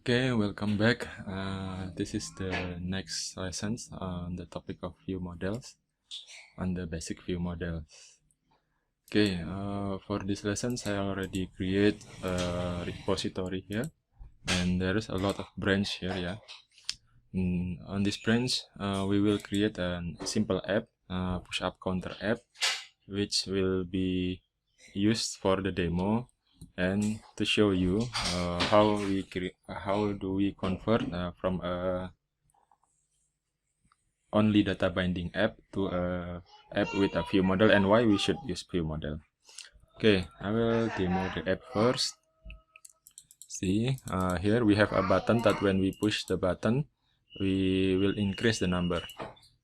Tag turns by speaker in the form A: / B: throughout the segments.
A: Okay, welcome back. This is the next lessons on the topic of view models, on the basic view models. Okay, for this lessons I already create a repository here, and there is a lot of branch here. Yeah, on this branch we will create a simple app, push up counter app, which will be used for the demo and to show you how do we convert from a only data binding app to a app with a view model and why we should use view model. Okay, I will demo the app first. See, here we have a button that when we push the button we will increase the number,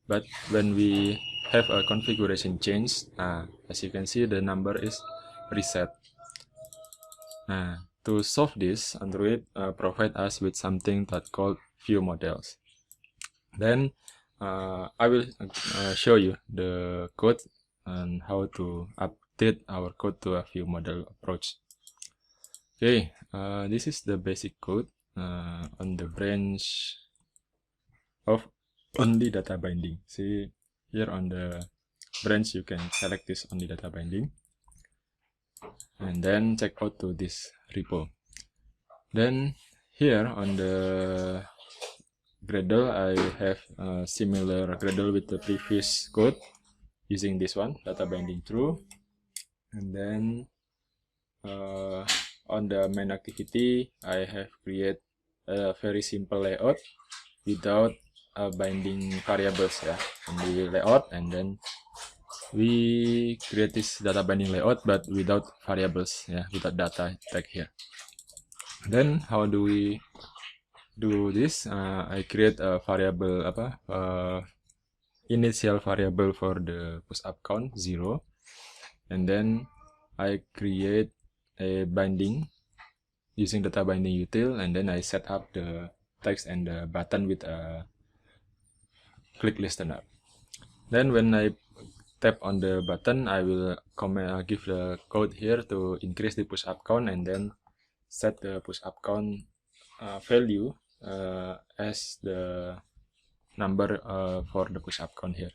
A: but when we have a configuration change, as you can see the number is reset. To solve this, Android provide us with something that called view models. Then I will show you the code and how to update our code to a view model approach. Okay, this is the basic code on the branch of only data binding. See here on the branch you can select this only data binding and then check out to this repo. Then here on the Gradle I have a similar Gradle with the previous code using this one, data binding true. And then on the main activity I have created a very simple layout without binding variables, yeah, only layout, and then we create this data binding layout but without variables, yeah, without data tag here. Then how do we do this? I create a variable initial variable for the push up count 0, and then I create a binding using data binding util, and then I set up the text and the button with a click listener. Then when I tap on the button, I will give the code here to increase the push up count and then set the push up count value as the number for the push up count here.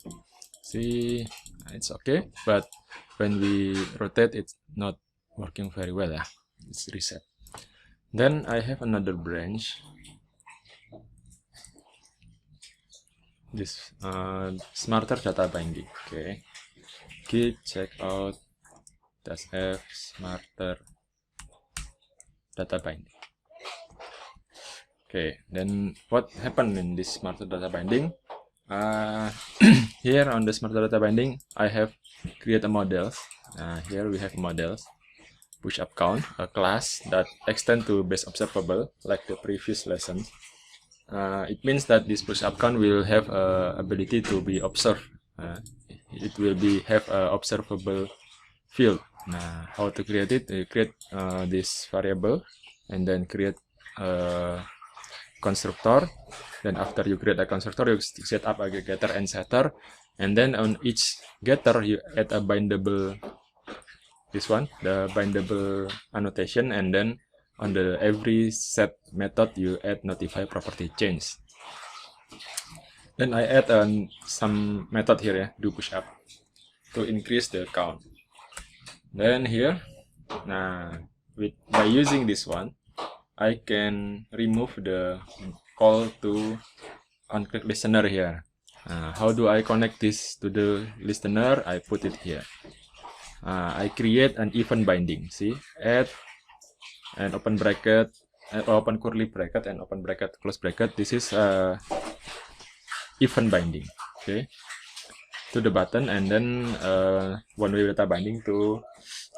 A: See, it's okay, but when we rotate it's not working very well, yeah. It's reset. Then I have another branch, this smarter data binding. Okay, check out -f smarter data binding. Okay, then what happened in this smarter data binding? Here on the smarter data binding I have created models. Here we have models, push up count, a class that extend to base observable like the previous lesson. It means that this push up count will have ability to be observed. It will have a observable field. How to create it? You create this variable and then create a constructor. Then after you create a constructor, you set up a getter and setter, and then on each getter you add a bindable, this one, the bindable annotation, and then on the every set method you add notify property change. Then I add some method here, yeah, do push up to increase the count. Then here, by using this one, I can remove the call to on-click listener here. How do I connect this to the listener? I put it here. I create an event binding. See, add and open bracket, open curly bracket and open bracket, close bracket. This is event binding. Okay, to the button, and then one-way data binding to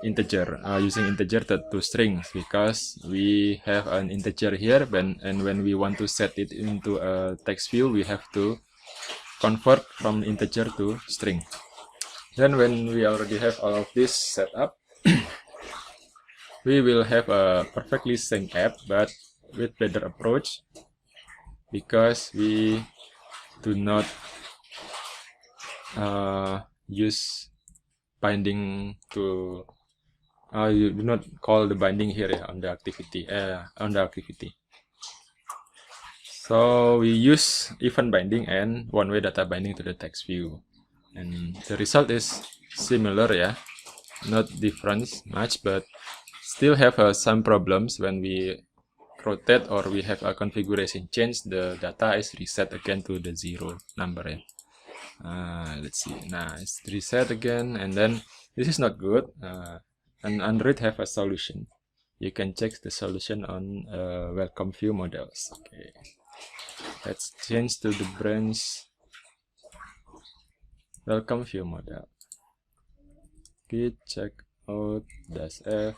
A: integer, using integer to strings, because we have an integer here, and when we want to set it into a text view we have to convert from integer to string. Then when we already have all of this set up, we will have a perfectly synced app, but with better approach, because we do not use binding to you do not call the binding here, on the activity. So we use event binding and one-way data binding to the text view, and the result is similar, yeah, not different much, but still have some problems when we rotate or we have a configuration change. The data is reset again to the 0 number, yeah. Let's see. Now it's reset again, and then this is not good. And Android have a solution. You can check the solution on welcome view models. Okay, let's change to the branch welcome view model. Git check out -f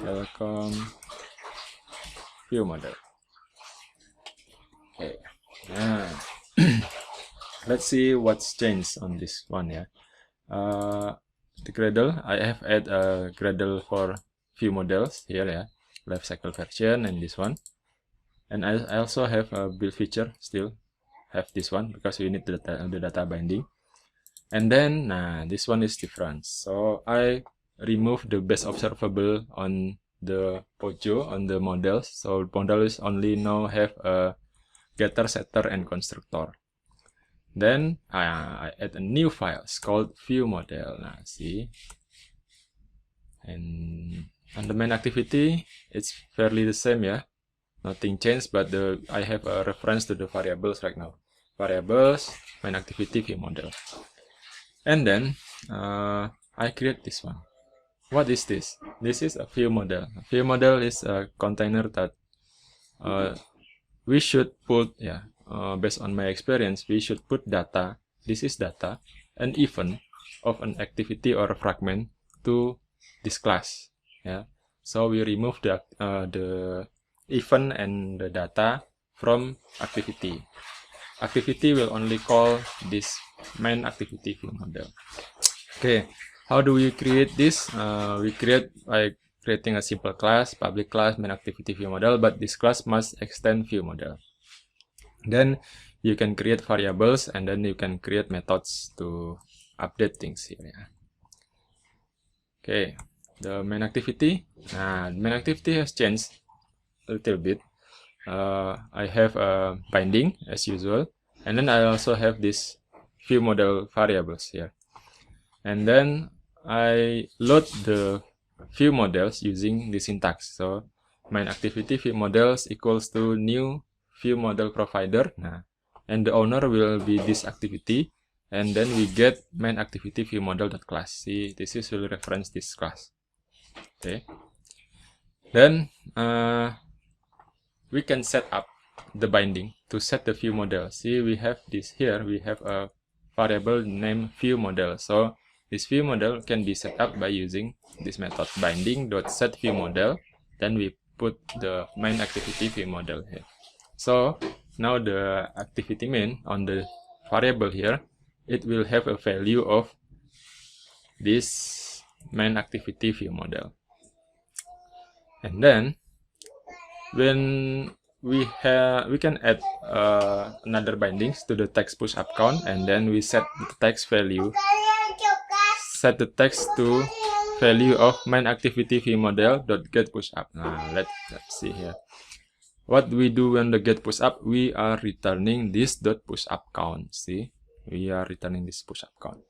A: welcome view model. Okay, let's see what's changed on this one, yeah. The Gradle, I have add a Gradle for view models here, yeah, life cycle version, and this one. And I also have a build feature, still have this one because we need the data binding. And then this one is different, so I remove the base observable on the Pojo, on the models. So models only now have a getter, setter, and constructor. Then I add a new file. It's called view model. Now see, and on the main activity, it's fairly the same, yeah. Nothing changed, but I have a reference to the variables right now. Variables, main activity, view model. And then I create this one. What is this? This is a view model. A view model is a container that we should put, yeah, based on my experience, we should put data. This is data, an event of an activity or a fragment to this class. Yeah. So we remove the event and the data from activity. Activity will only call this main activity view model. Okay, how do we create this? We create by creating a simple class, public class, main activity view model, but this class must extend view model. Then you can create variables, and then you can create methods to update things here. Yeah. Okay, the main activity. Main activity has changed a little bit. I have a binding as usual, and then I also have this view model variables here. And then I load the view models using the syntax. So main activity view models equals to new view model provider. And the owner will be this activity, and then we get main activity view model.class. See, this is will reference this class. Okay. Then we can set up the binding to set the view model. See, we have this here. We have a variable named view model. So this view model can be set up by using this method binding.setViewModel. Then we put the main activity view model here. So now the activity main on the variable here, it will have a value of this main activity view model. And then when we can add another bindings to the text push up count, and then we set the text value, set the text to value of main activity view model dot get push up. Let's see here. What we do when the get push up, we are returning this dot push up count. See, we are returning this push up count.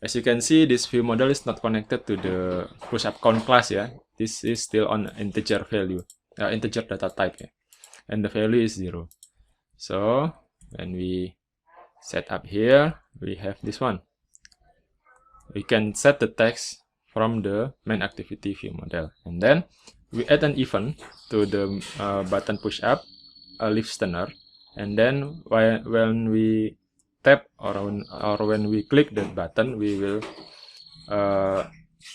A: As you can see, this view model is not connected to the push up count class. Yeah, this is still on integer value, integer data type. Yeah, and the value is 0. So when we set up here, we have this one. We can set the text from the main activity view model, and then we add an event to the button push up, a listener, and then when we tap or when we click that button, we will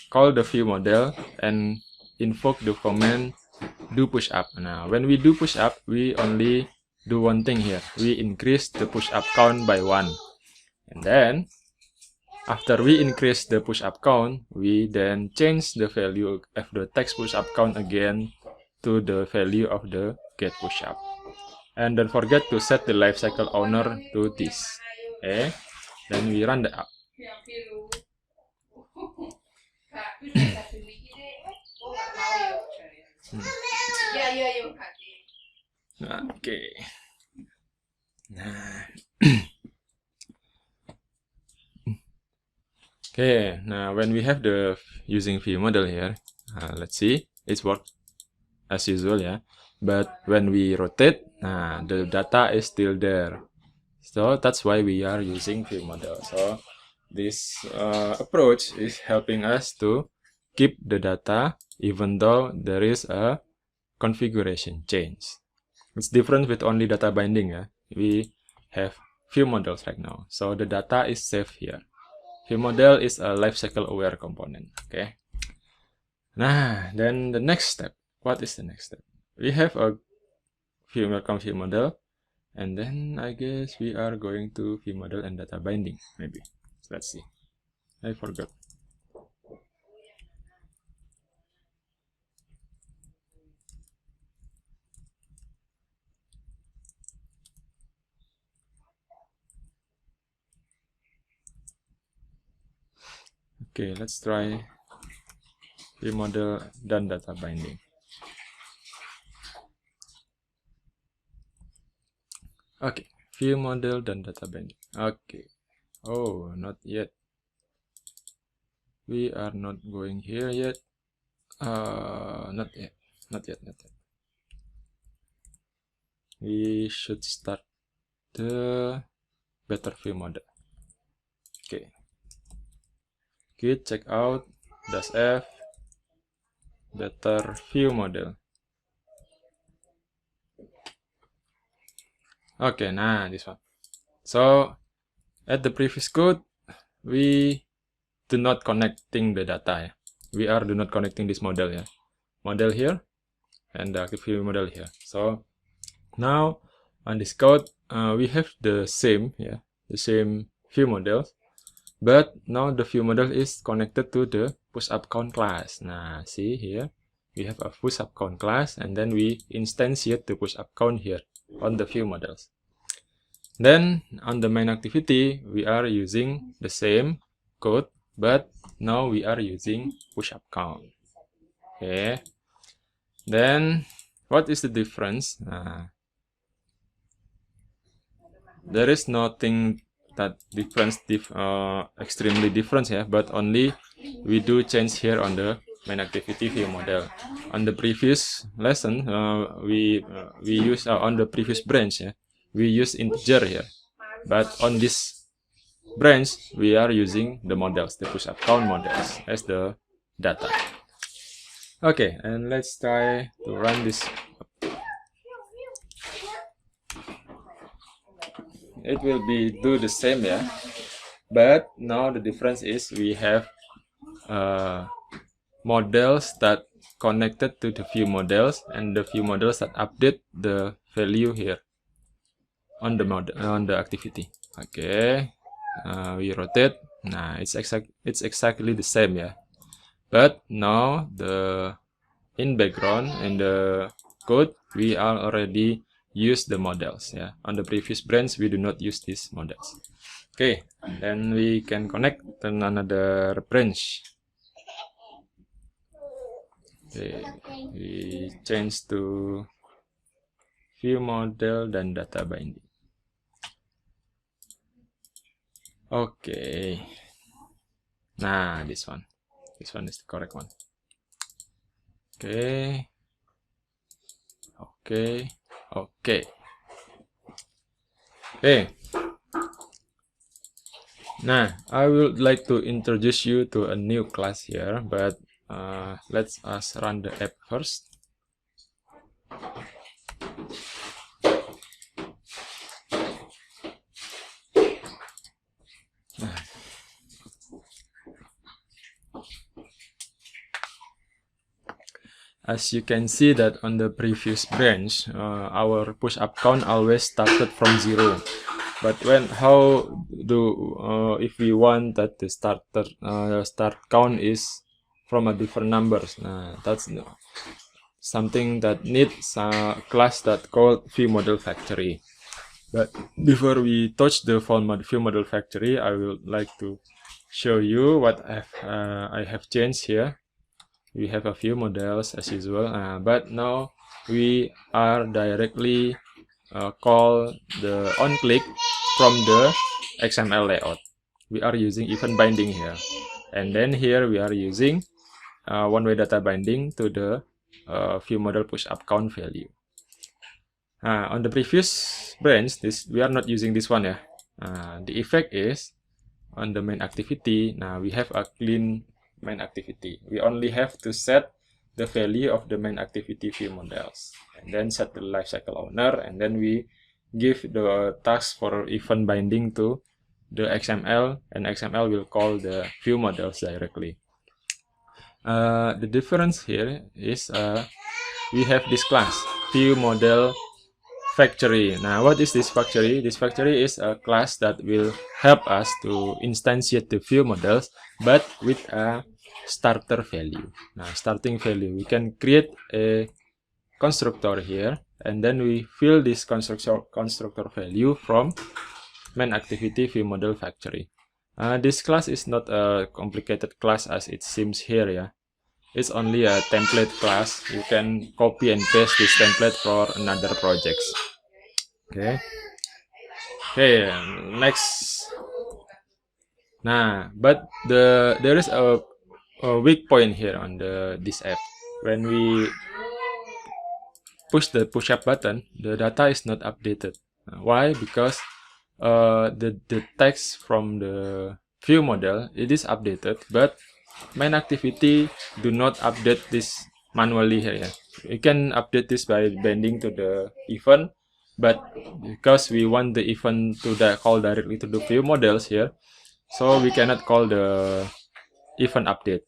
A: call the view model and invoke the command do push up. Now when we do push up, we only do one thing here. We increase the push up count by 1, and then after we increase the push up count, we then change the value of the text push up count again to the value of the get push up. And don't forget to set the lifecycle owner to this. Okay, then we run the app. Okay, Nah. Okay, now when we have the using view model here, let's see, it's work as usual, yeah. But when we rotate, the data is still there. So that's why we are using view model. So this approach is helping us to keep the data even though there is a configuration change. It's different with only data binding, yeah. We have view models right now, so the data is saved here. View model is a lifecycle aware component. Okay. Nah, then the next step. What is the next step? We have a view model, and then I guess we are going to view model and data binding. Maybe. Let's see. I forgot. Okay, let's try view model dan data binding. Okay, view model dan data binding. Okay. Oh, not yet. We are not going here yet. Not yet. We should start the better view model. Okay. Git check out -f better view model. Okay, nah, this one. So at the previous code, we do not connecting the data. Yeah? We are do not connecting this model. Yeah, model here and the active view model here. So now on this code, we have the same, yeah, the same view models. But now the view model is connected to the push-up-count class. Nah, see here, we have a push-up-count class, and then we instantiate the push-up-count here on the view models. Then on the main activity, we are using the same code, but now we are using push-up-count. Okay. Then what is the difference? There is nothing that extremely different here, but only we do change here on the main activity view model. On the previous lesson, we use on the previous branch, yeah, we use integer here, but on this branch we are using the models, the push-up count models as the data. Okay, and let's try to run this. It will be do the same, yeah, but now the difference is we have models that connected to the view models and the view models that update the value here on the model on the activity. Okay, we rotate. Nah, it's exactly the same, yeah, but now the in background in the code we are already use the models, yeah. On the previous branch we do not use these models. Okay, then we can connect to another branch. Okay, we change to view model dan data binding. Okay, nah, this one is the correct one. Okay. Now I would like to introduce you to a new class here, but let's us run the app first. As you can see that on the previous branch, our push-up count always started from 0. But if we want that the start count is from a different numbers, that's something that needs a class that called view model factory. But before we touch the view model factory, I would like to show you what I have changed here. We have a few models as usual, but now we are directly call the onClick from the XML layout. We are using event binding here, and then here we are using one-way data binding to the viewModel push-up count value. On the previous branch, we are not using this one. The effect is on the main activity. Now we have a clean main activity. We only have to set the value of the main activity viewModels, and then set the lifecycle owner, and then we give the task for event binding to the XML, and XML will call the viewModels directly. The difference here is we have this class viewModel factory. Now what is this factory? This factory is a class that will help us to instantiate the viewModels, but with a starter value. Now starting value, we can create a constructor here, and then we fill this constructor value from main activity viewModel factory. This class is not a complicated class as it seems here. It's only a template class. You can copy and paste this template for another projects. Okay, next. Nah, but there is a weak point here on this app. When we push the push-up button, the data is not updated. Why? Because the text from the viewModel, it is updated, but main activity do not update this manually here. You can update this by binding to the event, but because we want the event to call directly to the viewModels here, so we cannot call the event update.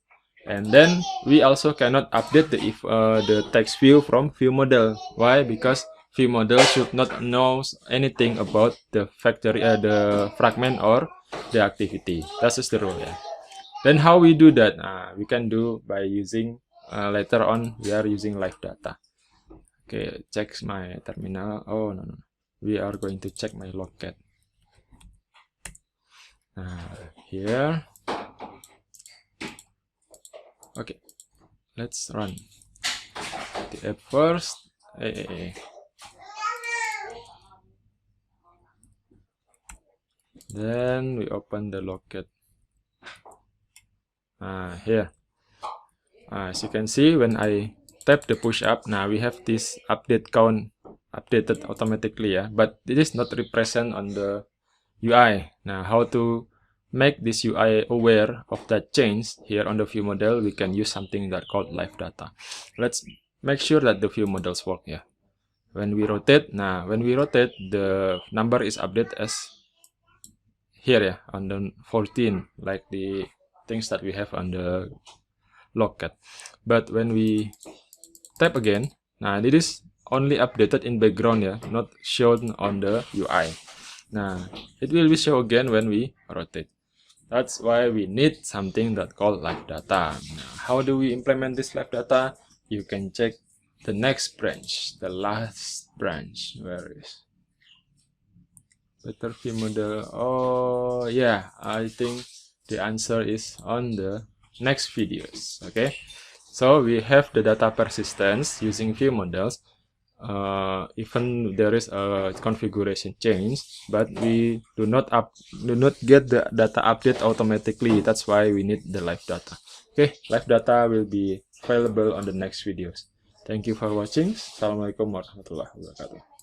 A: And then we also cannot update the text view from viewModel. Why? Because viewModel should not know anything about the factory, the fragment or the activity. That is the rule. Then how we do that? We can do by using later on we are using live data. Okay, check my terminal. Oh no, we are going to check my logcat. Here. Okay, let's run the app first. Then we open the logcat. Here, as you can see, when I tap the push up, now we have this update count updated automatically, but it is not represent on the UI. Now how to make this UI aware of that change here on the viewModel? We can use something that called live data. Let's make sure that the viewModels work. When we rotate, the number is updated as here on the 14, like the things that we have on the logcat. But when we tap again, now it is only updated in background, not shown on the UI. Now it will be shown again when we rotate. That's why we need something that called live data. Now, how do we implement this live data? You can check the next branch, the last branch. Where is better viewModel? Oh yeah, I think the answer is on the next videos. Okay, so we have the data persistence using viewModels. Even there is a configuration change, but we do not get the data update automatically. That's why we need the live data. Okay, live data will be available on the next videos. Thank you for watching. Assalamualaikum warahmatullahi wabarakatuh.